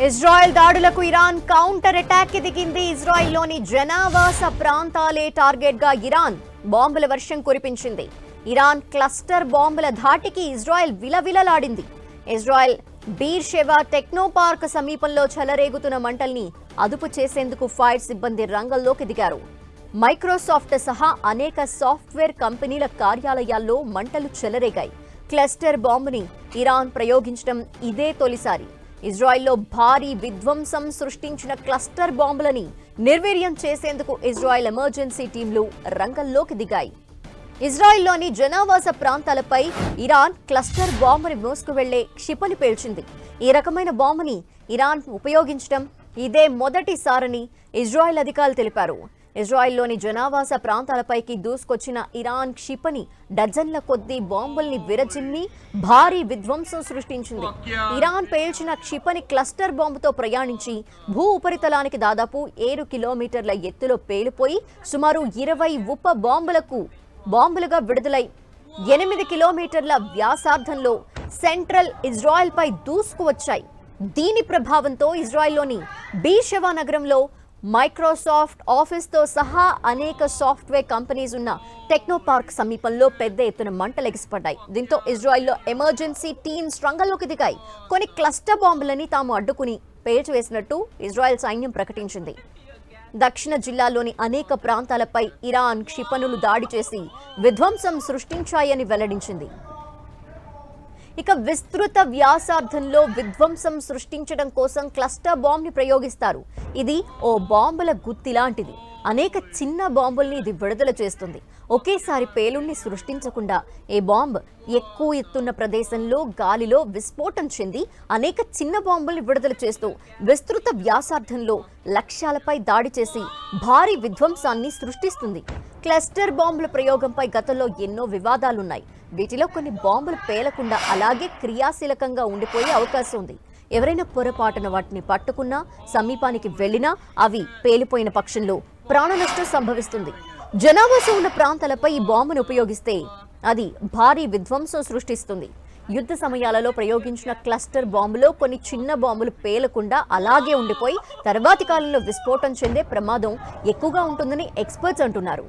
Israel దాడులకు Iran counter attack కి దిగింది. ఇజ్రాయెల్లోని జనావాస ప్రాంతాలే టార్గెట్ గా ఇరాన్ బాంబుల వర్షం కురిపించింది. ఇరాన్ క్లస్టర్ బాంబుల ధాటికి ఇజ్రాయెల్ విలవిలలాడింది. ఇజ్రాయెల్ బీర్షెవా టెక్నో పార్క్ సమీపంలో చెలరేగుతున్న మంటల్ని అదుపు చేసేందుకు ఫైర్ సిబ్బంది రంగంలోకి దిగారు. మైక్రోసాఫ్ట్ సహా అనేక సాఫ్ట్వేర్ కంపెనీల కార్యాలయాల్లో మంటలు చెలరేగాయి. క్లస్టర్ బాంబుని ఇరాన్ ప్రయోగించడం ఇదే తొలిసారి. ఇజ్రాయెల్లో భారీ విధ్వంసం సృష్టించిన క్లస్టర్ బాంబులని నిర్వీర్యం చేసేందుకు ఇజ్రాయెల్ ఎమర్జెన్సీ టీంలు రంగంలోకి దిగాయి. ఇజ్రాయెల్లోని జనావాస ప్రాంతాలపై ఇరాన్ క్లస్టర్ బాంబుని మోసుకువెళ్లే క్షిపణి పేల్చింది. ఈ రకమైన బాంబుని ఇరాన్ ఉపయోగించడం ఇదే మొదటిసారని ఇజ్రాయెల్ అధికారులు తెలిపారు. ఇజ్రాయెల్లోని జనావాస ప్రాంతాలపైకి దూసుకొచ్చిన ఇరాన్ క్షిపణి డజన్ల కొద్దీ బాంబుల్ని విరజిమ్మి భారీ విధ్వంసం సృష్టించింది. ఇరాన్ పేల్చిన క్షిపణి క్లస్టర్ బాంబుతో ప్రయాణించి భూ ఉపరితలానికి దాదాపు 7 కిలోమీటర్ల ఎత్తులో పేలిపోయి సుమారు 20 ఉప బాంబులుగా విడుదలై 8 కిలోమీటర్ల వ్యాసార్థంలో సెంట్రల్ ఇజ్రాయెల్ పై దూసుకువచ్చాయి. దీని ప్రభావంతో ఇజ్రాయెల్లోని బీర్షెవా నగరంలో మైక్రోసాఫ్ట్ ఆఫీస్తో సహా అనేక సాఫ్ట్వేర్ కంపెనీస్ ఉన్న టెక్నో పార్క్ సమీపంలో పెద్ద ఎత్తున మంటలు ఎగిసిపడ్డాయి. దీంతో ఇజ్రాయెల్లో ఎమర్జెన్సీ టీమ్స్ రంగంలోకి దిగాయి. కొన్ని క్లస్టర్ బాంబులని తాము అడ్డుకుని పేల్చివేసినట్టు ఇజ్రాయెల్ సైన్యం ప్రకటించింది. దక్షిణ జిల్లాలోని అనేక ప్రాంతాలపై ఇరాన్ క్షిపణులు దాడి చేసి విధ్వంసం సృష్టించాయని వెల్లడించింది. ఇక విస్తృత వ్యాసార్థంలో విధ్వంసం సృష్టించడం కోసం క్లస్టర్ బాంబ్ ని ప్రయోగిస్తారు. ఇది ఓ బాంబుల గుత్తి లాంటిది. అనేక చిన్న బాంబుల్ని ఇది విడుదల చేస్తుంది. ఒకేసారి పేలుణ్ణి సృష్టించకుండా ఈ బాంబ్ ఎక్కువ ఎత్తున్న ప్రదేశంలో గాలిలో విస్ఫోటం చెంది అనేక చిన్న బాంబుల్ని విడుదల చేస్తూ విస్తృత వ్యాసార్థంలో లక్ష్యాలపై దాడి చేసి భారీ విధ్వంసాన్ని సృష్టిస్తుంది. క్లస్టర్ బాంబుల ప్రయోగంపై గతంలో ఎన్నో వివాదాలున్నాయి. వీటిలో కొన్ని బాంబులు పేలకుండా అలాగే క్రియాశీలకంగా ఉండిపోయే అవకాశం ఉంది. ఎవరైనా పొరపాటున వాటిని పట్టుకున్నా సమీపానికి వెళ్లినా అవి పేలిపోయిన పక్షంలో ప్రాణ నష్టం సంభవిస్తుంది. జనావాసం ఉన్న ప్రాంతాలపై ఈ బాంబును ఉపయోగిస్తే అది భారీ విధ్వంసం సృష్టిస్తుంది. యుద్ధ సమయాలలో ప్రయోగించిన క్లస్టర్ బాంబులో కొన్ని చిన్న బాంబులు పేలకుండా అలాగే ఉండిపోయి తర్వాతి కాలంలో విస్ఫోటం చెందే ప్రమాదం ఎక్కువగా ఉంటుందని ఎక్స్పర్ట్స్ అంటున్నారు.